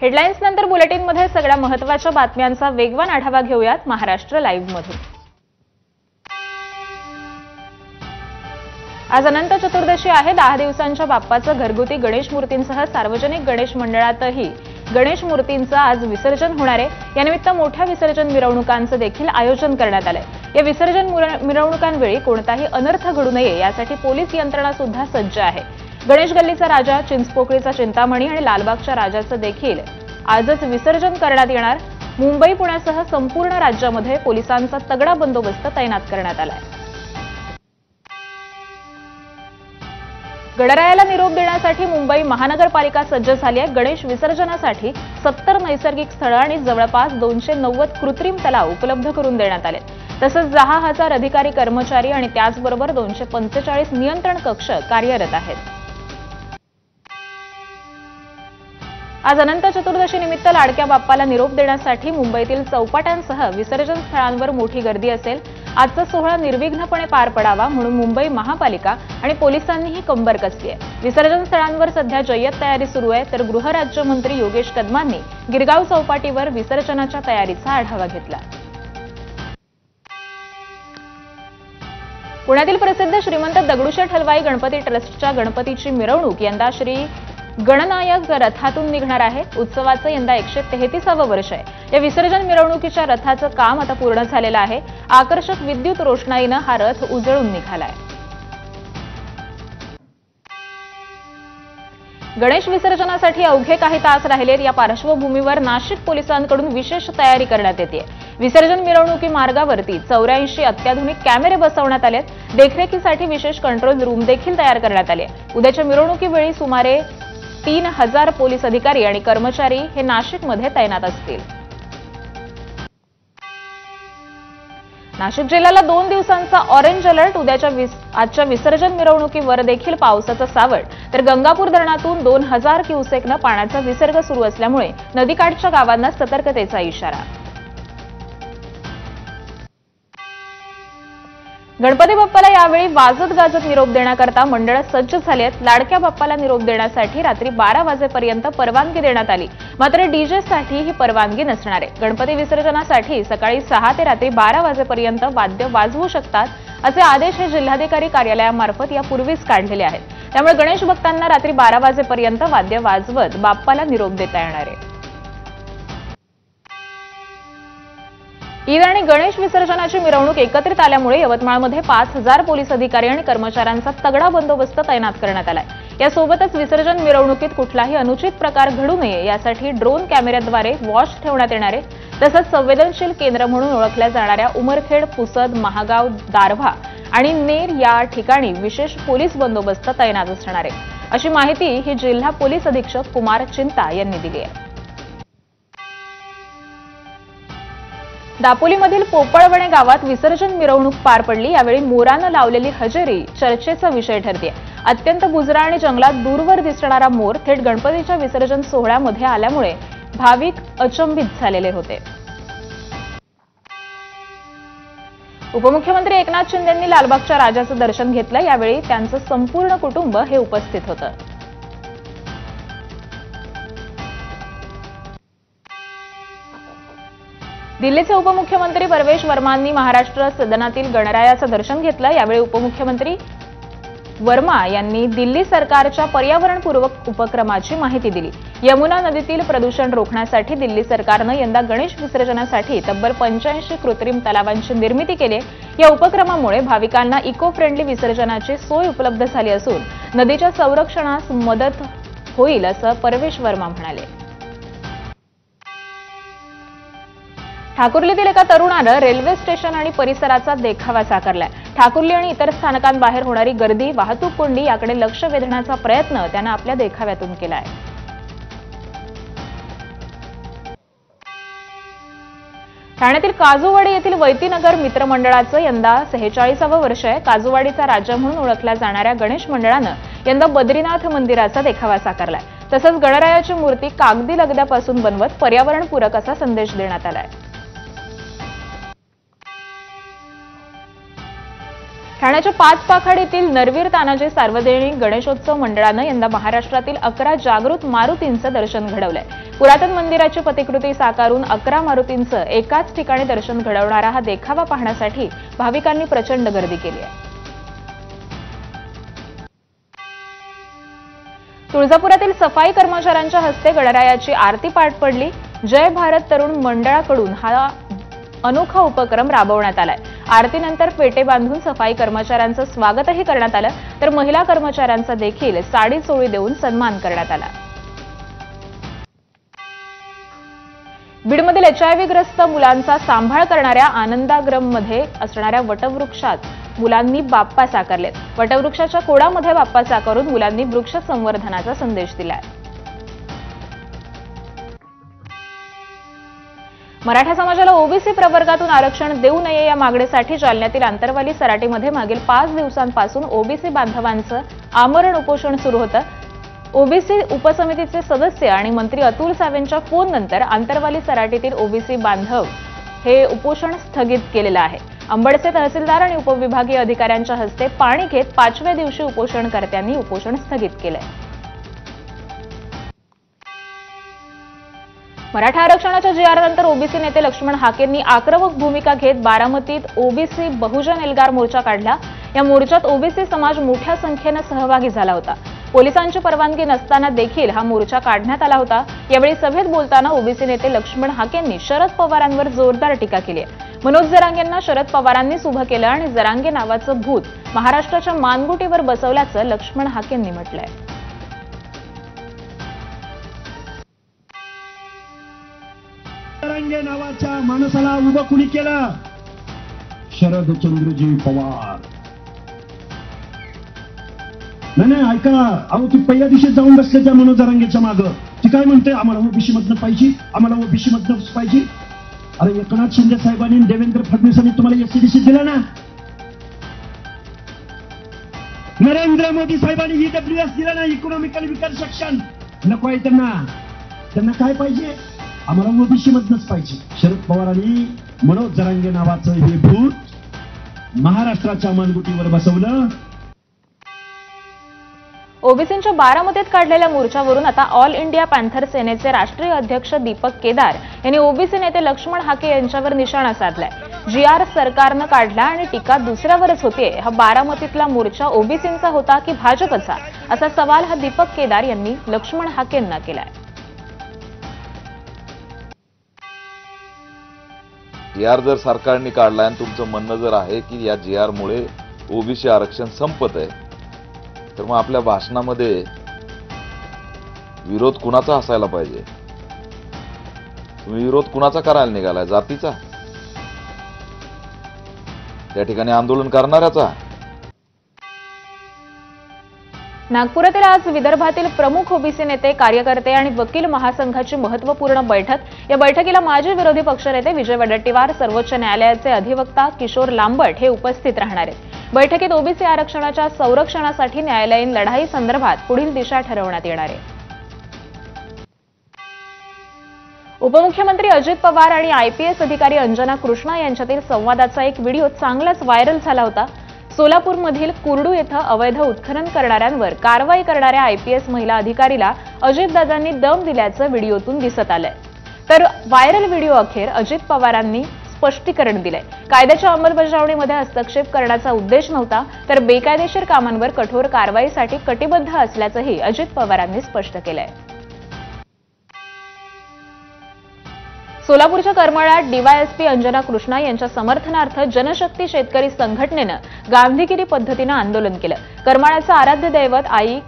Headlines नंतर बुलेटिनमध्ये सगळ्या महत्त्वाच्या बातम्यांचा वेगवान आढावा घेऊयात महाराष्ट्र लाईव्ह मधून। आज अनंत चतुर्दशी आहे। 10 दिवसांच्या बाप्पाचं घरगुती गणेश मूर्तींसह सार्वजनिक गणेश मंडळातही गणेश मूर्तींचं आज विसर्जन होणार आहे। यानिमित्त मोठ्या विसर्जन मिरवणुकांचं देखील आयोजन करण्यात आलंय। या विसर्जन मिरवणुकांवेळी कोणताही अनर्थ घडू नये यासाठी पोलीस यंत्रणा सुद्धा सज्ज आहे। गणेश गल्लीचा राजा, चिंचपोकळीचा चिंतामणी आणि लालबागच्या राजाचं देखील आजच विसर्जन करण्यात येणार। मुंबई, पुण्यासह संपूर्ण राज्यामध्ये पोलिसांचा तगडा बंदोबस्त तैनात करण्यात आलाय। गणरायाला निरोप देण्यासाठी मुंबई महानगरपालिका सज्ज झाली आहे। गणेश विसर्जनासाठी 70 नैसर्गिक स्थळं आणि जवळपास 290 कृत्रिम तलाव उपलब्ध करून देण्यात आले। तसंच 10,000 अधिकारी, कर्मचारी आणि त्याचबरोबर 245 नियंत्रण कक्ष कार्यरत आहेत। आज अनंत चतुर्दशी निमित्त लाडक्या बाप्पाला निरोप देण्यासाठी मुंबईतील चौपाट्यांसह विसर्जन स्थळांवर मोठी गर्दी असेल। आजचा सोहळा निर्विघ्नपणे पार पडावा म्हणून मुंबई महापालिका आणि पोलिसांनीही कंबर कसली आहे। विसर्जन स्थळांवर सध्या जय्यत तयारी सुरू आहे, तर गृहराज्यमंत्री योगेश कदमांनी गिरगाव चौपाटीवर विसर्जनाच्या तयारीचा आढावा घेतला। पुण्यातील प्रसिद्ध श्रीमंत दगडूशेठ हलवाई गणपती ट्रस्टच्या गणपतीची मिरवणूक यंदा श्री गणनायक रथातून निघणार आहे। उत्सवाचं यंदा 133वे वर्ष आहे। या विसर्जन मिरवणुकीच्या रथाचं काम आता पूर्ण झालेलं आहे। आकर्षक विद्युत रोषणाईनं हा रथ उजळून निघालाय। गणेश विसर्जनासाठी अवघे काही तास राहिलेत। या पार्श्वभूमीवर नाशिक पोलिसांकडून विशेष तयारी करण्यात येते। विसर्जन मिरवणुकी मार्गावरती 84 अत्याधुनिक कॅमेरे बसवण्यात आलेत। देखरेखीसाठी विशेष कंट्रोल रूम देखील तयार करण्यात आले। उद्याच्या मिरवणुकीवेळी सुमारे 3000 पोलीस अधिकारी आणि कर्मचारी हे नाशिकमध्ये तैनात असतील। नाशिक जिल्ह्याला 2 दिवसांचा ऑरेंज अलर्ट। आजच्या विसर्जन मिरवणुकीवर देखील पावसाचं सावट, तर गंगापूर धरणातून 2000 क्युसेकनं पाण्याचा विसर्ग सुरू असल्यामुळे नदीकाठच्या गावांना सतर्कतेचा इशारा। गणपती बाप्पाला यावेळी वाजत गाजत निरोप देण्याकरता मंडळ सज्ज झाली आहेत। लाडक्या बाप्पाला निरोप देण्यासाठी रात्री 12 वाजेपर्यंत परवानगी देण्यात आली, मात्र डीजेसाठी ही परवानगी नसणार आहे। गणपती विसर्जनासाठी सकाळी 6 ते रात्री 12 वाजेपर्यंत वाद्य वाजवू शकतात असे आदेश हे जिल्हाधिकारी कार्यालयामार्फत यापूर्वीच काढलेले आहेत। त्यामुळे गणेश भक्तांना रात्री 12 वाजेपर्यंत वाद्य वाजवत बाप्पाला निरोप देता येणार आहे। ईद आणि गणेश विसर्जनाची मिरवणूक एकत्रित आल्यामुळे यवतमाळमध्ये 5000 पोलीस अधिकारी आणि कर्मचाऱ्यांचा तगडा बंदोबस्त तैनात करण्यात आलाय। यासोबतच विसर्जन मिरवणुकीत कुठलाही अनुचित प्रकार घडू नये यासाठी ड्रोन कॅमेऱ्याद्वारे वॉच ठेवण्यात येणार आहे। तसंच संवेदनशील केंद्र म्हणून ओळखल्या जाणाऱ्या उमरखेड, पुसद, महागाव, दारव्हा आणि नेर या ठिकाणी विशेष पोलीस बंदोबस्त तैनात असणार आहे, अशी माहिती ही जिल्हा पोलीस अधीक्षक कुमार चिंता यांनी दिली आहे। दापोलीमधील पोपळवणे गावात विसर्जन मिरवणूक पार पडली। यावेळी मोरानं लावलेली हजेरी चर्चेचा विषय ठरते। अत्यंत बुजरा आणि जंगलात दूरवर दिसणारा मोर थेट गणपतीच्या विसर्जन सोहळ्यामध्ये आल्यामुळे भाविक अचंबित झालेले होते। उपमुख्यमंत्री एकनाथ शिंदेंनी लालबागच्या राजाचं दर्शन घेतलं। यावेळी त्यांचं संपूर्ण कुटुंब हे उपस्थित होतं। दिल्लीचे उपमुख्यमंत्री परवेश वर्मांनी महाराष्ट्र सदनातील गणरायाचं दर्शन घेतलं। यावेळी उपमुख्यमंत्री वर्मा यांनी दिल्ली सरकारच्या पर्यावरणपूरक उपक्रमाची माहिती दिली। यमुना नदीतील प्रदूषण रोखण्यासाठी दिल्ली सरकारनं यंदा गणेश विसर्जनासाठी तब्बल 85 कृत्रिम तलावांची निर्मिती केली। या उपक्रमामुळे भाविकांना इको फ्रेंडली विसर्जनाची सोय उपलब्ध झाली असून नदीच्या संरक्षणास मदत होईल असं परवेश वर्मा म्हणाले। ठाकुर्लीतील एका तरुणानं रेल्वे स्टेशन आणि परिसराचा देखावा साकारलाय। ठाकुर्ली आणि इतर स्थानकांबाहेर होणारी गर्दी, वाहतूक कोंडी याकडे लक्ष वेधण्याचा प्रयत्न त्यानं आपल्या देखाव्यातून केलाय। ठाण्यातील काजूवाडी येथील वैतीनगर मित्रमंडळाचं यंदा 46वे वर्ष आहे। काजूवाडीचा राजा म्हणून ओळखल्या जाणाऱ्या गणेश मंडळानं यंदा बद्रीनाथ मंदिराचा देखावा साकारलाय। तसंच गणरायाची मूर्ती कागदी लगद्यापासून बनवत पर्यावरणपूरक असा संदेश देण्यात आलाय। ठाण्याच्या पाचपाखाडीतील नरवीर तानाजी सार्वजनिक गणेशोत्सव मंडळानं यंदा महाराष्ट्रातील 11 जागृत मारुतींचं दर्शन घडवलंय. पुरातन मंदिराची प्रतिकृती साकारून 11 मारुतींचं एकाच ठिकाणी दर्शन घडवणारा हा देखावा पाहण्यासाठी भाविकांनी प्रचंड गर्दी केली आहे. तुळजापुरातील सफाई कर्मचाऱ्यांच्या हस्ते गणरायाची आरती पार पडली. जय भारत तरुण मंडळाकडून हा अनोखा उपक्रम राबवण्यात आलाय. आरतीनंतर फेटे बांधून सफाई कर्मचाऱ्यांचं स्वागतही करण्यात आलं, तर महिला कर्मचाऱ्यांचा देखील साडी चोळी देऊन सन्मान करण्यात आला. बीडमधील HIV-ग्रस्त मुलांचा सांभाळ करणाऱ्या आनंदाग्रममध्ये असणाऱ्या वटवृक्षात मुलांनी बाप्पा साकारलेत. वटवृक्षाच्या खोडामध्ये बाप्पा साकारून मुलांनी वृक्ष संवर्धनाचा संदेश दिलाय. मराठा समाजाला ओबीसी प्रवर्गातून आरक्षण देऊ नये या मागणीसाठी जालन्यातील आंतरवाली सराटीमध्ये मागील 5 दिवसांपासून ओबीसी बांधवांचं आमरण उपोषण सुरू होतं. ओबीसी उपसमितीचे सदस्य आणि मंत्री अतुल सावेंच्या फोननंतर आंतरवाली सराटीतील ओबीसी बांधव हे उपोषण स्थगित केलेलं आहे. अंबडचे तहसीलदार आणि उपविभागीय अधिकाऱ्यांच्या हस्ते पाणी घेत 5व्या दिवशी उपोषणकर्त्यांनी उपोषण स्थगित केलंय. मराठा आरक्षणाच्या जी.आर.नंतर ओबीसी नेते लक्ष्मण हाकेंनी आक्रमक भूमिका घेत बारामतीत ओबीसी बहुजन एल्गार मोर्चा काढला. या मोर्चात ओबीसी समाज मोठ्या संख्येनं सहभागी झाला होता. पोलिसांची परवानगी नसताना देखील हा मोर्चा काढण्यात आला होता. यावेळी सभेत बोलताना ओबीसी नेते लक्ष्मण हाकेंनी शरद पवारांवर जोरदार टीका केली. मनोज जरांगेंना शरद पवारांनीच उभं केलं आणि जरांगे नावाचं भूत महाराष्ट्राच्या मानगुटीवर बसवल्याचं लक्ष्मण हाकेंनी म्हटलंय. जरांगे नावाच्या माणसाला उभं कुणी केलं? शरदचंद्रजी पवार. नाही ऐका, अहो ती पहिल्या दिवशी जाऊन बसले त्या मनोज जरांगेच्या मागं. ती काय म्हणते, आम्हाला ओबीसी मधनं पाहिजे, आम्हाला ओबीसी मधनं पाहिजे. अरे एकनाथ शिंदे साहेबांनी देवेंद्र फडणवीसांनी तुम्हाला एससीबीसी दिला ना. नरेंद्र मोदी साहेबांनी ईडब्ल्यूएस दिला ना, इकॉनॉमिकल विकास सेक्शन. नको आहे त्यांना काय पाहिजे? आम्हाला ओबीसी मधनच पाहिजे. शरद पवारांनी मनोज जरांगे नावाचं हे भूत महाराष्ट्राच्या मानगुटीवर बसवलं. ओबीसींच्या बारामतीत काढलेल्या मोर्चावरून आता ऑल इंडिया पॅन्थर सेनेचे राष्ट्रीय अध्यक्ष दीपक केदार यांनी ओबीसी नेते लक्ष्मण हाके यांच्यावर निशाणा साधलाय. जी.आर. सरकारनं काढला आणि टीका दुसऱ्यावरच होतीये. हा बारामतीतला मोर्चा ओबीसींचा होता की भाजपचा, असा सवाल हा दीपक केदार यांनी लक्ष्मण हाकेंना केलाय. जी.आर. जर सरकारने काढला आणि तुमचं म्हणणं जर आहे की या जी.आर. मुळे ओबीसी आरक्षण संपत आहे, तर मग आपल्या भाषणामध्ये विरोध कुणाचा असायला पाहिजे? तुम्ही विरोध कुणाचा करायला निघालाय? जातीचा? त्या ठिकाणी आंदोलन करणाऱ्याचा? नागपुरातील आज विदर्भातील प्रमुख ओबीसी नेते, कार्यकर्ते आणि वकील महासंघाची महत्त्वपूर्ण बैठक. या बैठकीला माजी विरोधी पक्षनेते विजय वडेट्टीवार, सर्वोच्च न्यायालयाचे अधिवक्ता किशोर लांबट हे उपस्थित राहणार आहेत. बैठकीत ओबीसी आरक्षणाच्या संरक्षणासाठी न्यायालयीन लढाई संदर्भात पुढील दिशा ठरवण्यात येणार आहे. उपमुख्यमंत्री अजित पवार आणि आयपीएस अधिकारी अंजना कृष्णा यांच्यातील संवादाचा एक व्हिडिओ चांगलाच व्हायरल झाला होता. सोलापूरमधील कुर्डू येथे अवैध उत्खनन करणाऱ्यांवर कारवाई करणाऱ्या आयपीएस महिला अधिकारीला अजितदादांनी दम दिल्याचं व्हिडिओतून दिसत आलंय. तर व्हायरल व्हिडिओ अखेर अजित पवारांनी स्पष्टीकरण दिलंय. कायद्याच्या अंमलबजावणीमध्ये हस्तक्षेप करण्याचा उद्देश नव्हता, तर बेकायदेशीर कामांवर कठोर कारवाईसाठी कटिबद्ध असल्याचंही अजित पवारांनी स्पष्ट केलंय. सोलापूरच्या करमाळ्यात डीवायएसपी अंजना कृष्णा यांच्या समर्थनार्थ जनशक्ती शेतकरी संघटनेनं गांधीगिरी पद्धतीनं आंदोलन केलं. करमाळ्याचं आराध्य दैवत आई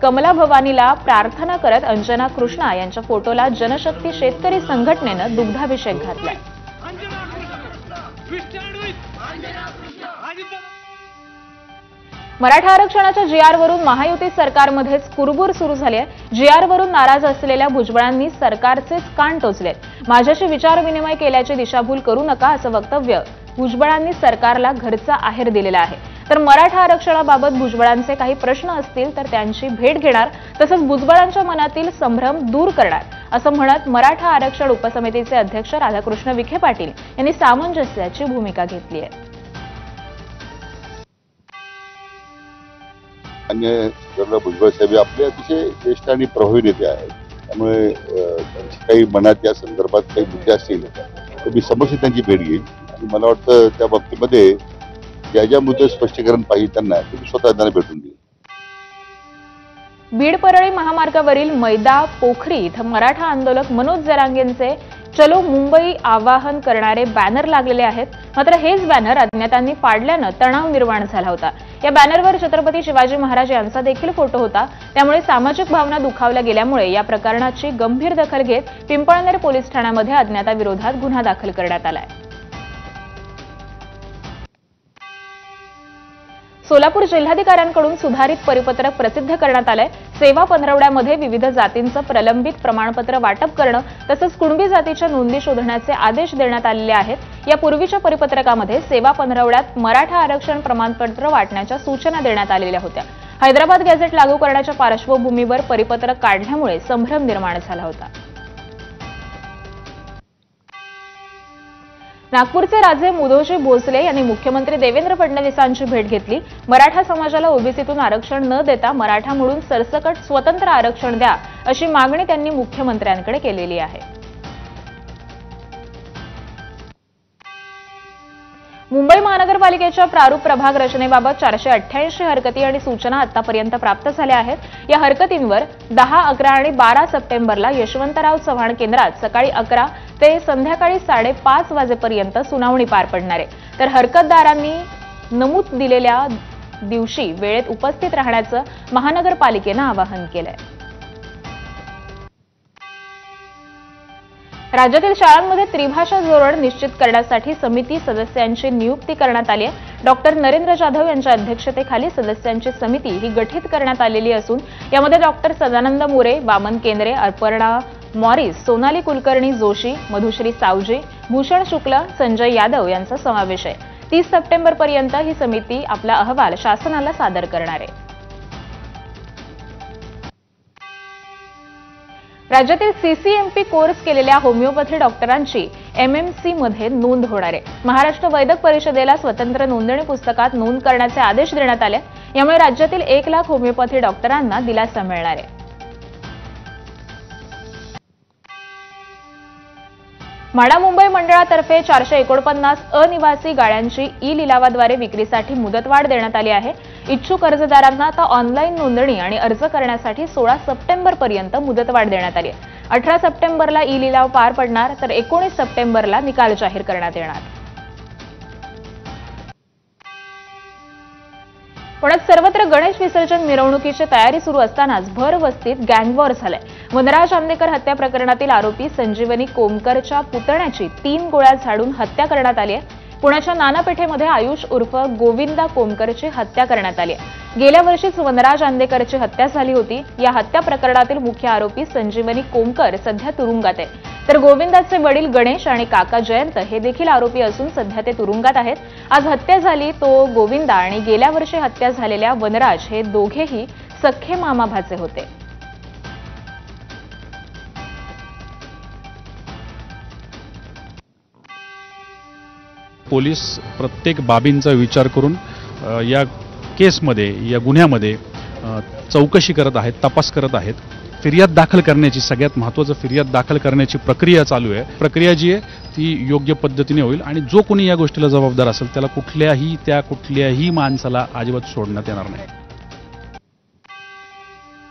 कमला भवानीला प्रार्थना करत अंजना कृष्णा यांच्या फोटोला जनशक्ती शेतकरी संघटनेनं दुग्धाभिषेक घातलाय. मराठा आरक्षणाच्या जी.आर.वरून महायुती सरकारमध्येच कुरबुर सुरू झाली आहे. जी.आर.वरून नाराज असलेल्या भुजबळांनी सरकारचेच कान टोचलेत. माझ्याशी विचारविनिमय केल्याची दिशाभूल करू नका, असं वक्तव्य भुजबळांनी सरकारला घरचा आहेर दिलेला आहे. तर मराठा आरक्षणाबाबत भुजबळांचे काही प्रश्न असतील तर त्यांची भेट घेणार, तसंच भुजबळांच्या मनातील संभ्रम दूर करणार, असं म्हणत मराठा आरक्षण उपसमितीचे अध्यक्ष राधाकृष्ण विखे पाटील यांनी सामंजस्याची भूमिका घेतली आहे. मान्य सुरेंद्र भुजबळ साहेब आपले अतिशय ज्येष्ठ आणि प्रभावी नेते आहेत. त्यामुळे त्यांची काही मनात या संदर्भात काही मुद्दे असतील तर मी समोर त्यांची भेट घेईन आणि मला वाटतं त्या बाबतीमध्ये ज्या मुद्दे स्पष्टीकरण पाहिजे त्यांना तुम्ही स्वतः त्यांना भेटून देईल. बीड परळी महामार्गावरील मैदा पोखरी इथं मराठा आंदोलक मनोज जरांगेंचे चलो मुंबई आवाहन करणारे बॅनर लागलेले आहेत. मात्र हेच बॅनर अज्ञातांनी पाडल्यानं तणाव निर्माण झाला होता. या बॅनरवर छत्रपती शिवाजी महाराज यांचा देखील फोटो होता. त्यामुळे सामाजिक भावना दुखावल्या गेल्यामुळे या प्रकरणाची गंभीर दखल घेत पिंपळनेर पोलीस ठाण्यामध्ये अज्ञाताविरोधात गुन्हा दाखल करण्यात आलाय. सोलापूर जिल्हाधिकाऱ्यांकडून सुधारित परिपत्रक प्रसिद्ध करण्यात आलंय. सेवा पंधरवड्यामध्ये विविध जातींचं प्रलंबित प्रमाणपत्र वाटप करणं तसंच कुणबी जातीच्या नोंदी शोधण्याचे आदेश देण्यात आलेले आहेत. यापूर्वीच्या परिपत्रकामध्ये सेवा पंधरवड्यात मराठा आरक्षण प्रमाणपत्र वाटण्याच्या सूचना देण्यात आलेल्या होत्या. हैदराबाद गॅझेट लागू करण्याच्या पार्श्वभूमीवर परिपत्रक काढल्यामुळे संभ्रम निर्माण झाला होता. नागपूरचे राजे मुदोजी भोसले यांनी मुख्यमंत्री देवेंद्र फडणवीसांची भेट घेतली. मराठा समाजाला ओबीसीतून आरक्षण न देता मराठा म्हणून सरसकट स्वतंत्र आरक्षण द्या अशी मागणी त्यांनी मुख्यमंत्र्यांकडे केलेली आहे. मुंबई महानगरपालिकेच्या प्रारूप प्रभाग रचनेबाबत 488 हरकती आणि सूचना आतापर्यंत प्राप्त झाल्या आहेत. या हरकतींवर 10, 11 आणि 12 सप्टेंबरला यशवंतराव चव्हाण केंद्रात सकाळी 11 ते संध्याकाळी 5:30 वाजेपर्यंत सुनावणी पार पडणार आहे. तर हरकतदारांनी नमूद दिलेल्या दिवशी वेळेत उपस्थित राहण्याचं महानगरपालिकेनं आवाहन केलंय. राज्यातील शाळांमध्ये त्रिभाषा धोरण निश्चित करण्यासाठी समिती सदस्यांची नियुक्ती करण्यात आली आहे. डॉक्टर नरेंद्र जाधव यांच्या अध्यक्षतेखाली सदस्यांची समिती ही गठीत करण्यात आलेली असून यामध्ये डॉक्टर सदानंद मोरे, वामन केंद्रे, अर्पणा मॉरिस, सोनाली कुलकर्णी जोशी, मधुश्री सावजी, भूषण शुक्ल, संजय यादव यांचा समावेश आहे. 30 सप्टेंबरपर्यंत ही समिती आपला अहवाल शासनाला सादर करणार आहे. राज्यातील सीसीएमपी कोर्स केलेल्या होमिओपॅथी डॉक्टरांची एमएमसीमध्ये नोंद होणार आहे. महाराष्ट्र वैद्यक परिषदेला स्वतंत्र नोंदणी पुस्तकात नोंद करण्याचे आदेश देण्यात आले. यामुळे राज्यातील 1 लाख होमिओपॅथी डॉक्टरांना दिलासा मिळणार आहे. म्हाडा मुंबई मंडळातर्फे 449 अनिवासी गाड्यांची ई लिलावाद्वारे विक्रीसाठी मुदतवाढ देण्यात आली आहे. इच्छुक अर्जदारांना आता ऑनलाईन नोंदणी आणि अर्ज करण्यासाठी 16 सप्टेंबरपर्यंत मुदतवाढ देण्यात आली आहे. 18 सप्टेंबरला ई लिलाव पार पडणार तर 19 सप्टेंबरला निकाल जाहीर करण्यात येणार. पुण्यात सर्वत्र गणेश विसर्जन मिरवणुकीची तयारी सुरू असतानाच भर वस्तीत गँगवॉर झालाय. वनराज आंदेकर हत्या प्रकरणातील आरोपी संजीवनी कोमकरच्या पुतण्याची 3 गोळ्या झाडून हत्या करण्यात आली आहे. पुण्याच्या नानापेठेमध्ये आयुष उर्फ गोविंदा कोमकरची हत्या करण्यात आली आहे. गेल्या वर्षीच वनराज आंदेकरची हत्या झाली होती. या हत्या प्रकरणातील मुख्य आरोपी संजीवनी कोमकर सध्या तुरुंगात आहे. तर गोविंदाचे वडील गणेश आणि काका जयंत हे देखील आरोपी असून सध्या ते तुरुंगात आहेत. आज हत्या झाली तो गोविंदा आणि गेल्या वर्षी हत्या झालेल्या वनराज हे दोघेही सख्खे मामा भाचे होते. पोलीस प्रत्येक बाबींचा विचार करून या केसमध्ये या गुन्ह्यामध्ये चौकशी करत आहेत, तपास करत आहेत. फिर्याद दाखल करण्याची सगळ्यात महत्त्वाचं फिर्याद दाखल करण्याची प्रक्रिया चालू आहे. प्रक्रिया जी आहे ती योग्य पद्धतीने होईल आणि जो कोणी या गोष्टीला जबाबदार असेल त्याला कुठल्याही माणसाला अजिबात सोडण्यात येणार नाही.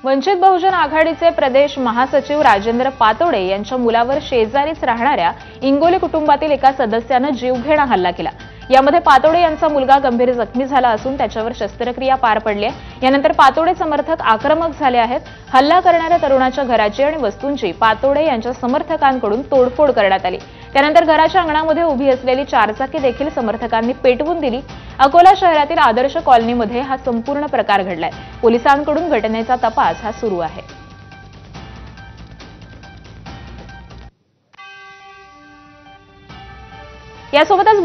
वंचित बहुजन आघाडीचे प्रदेश महासचिव राजेंद्र पातोडे यांच्या मुलावर शेजारीच राहणाऱ्या इंगोले कुटुंबातील एका सदस्यानं जीवघेणा हल्ला केला. यामध्ये पातोडे यांचा मुलगा गंभीर जखमी झाला असून त्याच्यावर शस्त्रक्रिया पार पडली आहे. यानंतर पातोडे समर्थक आक्रमक झाले आहेत. हल्ला करणाऱ्या तरुणाच्या घराची आणि वस्तूंची पातोडे यांच्या समर्थकांकडून तोडफोड करण्यात आली. त्यानंतर घराच्या अंगणामध्ये उभी असलेली 4 चाकी देखील समर्थकांनी पेटवून दिली. अकोला शहरातील आदर्श कॉलनीमध्ये हा संपूर्ण प्रकार घडलाय. पोलिसांकडून घटनेचा तपास हा सुरू आहे. यासोबतच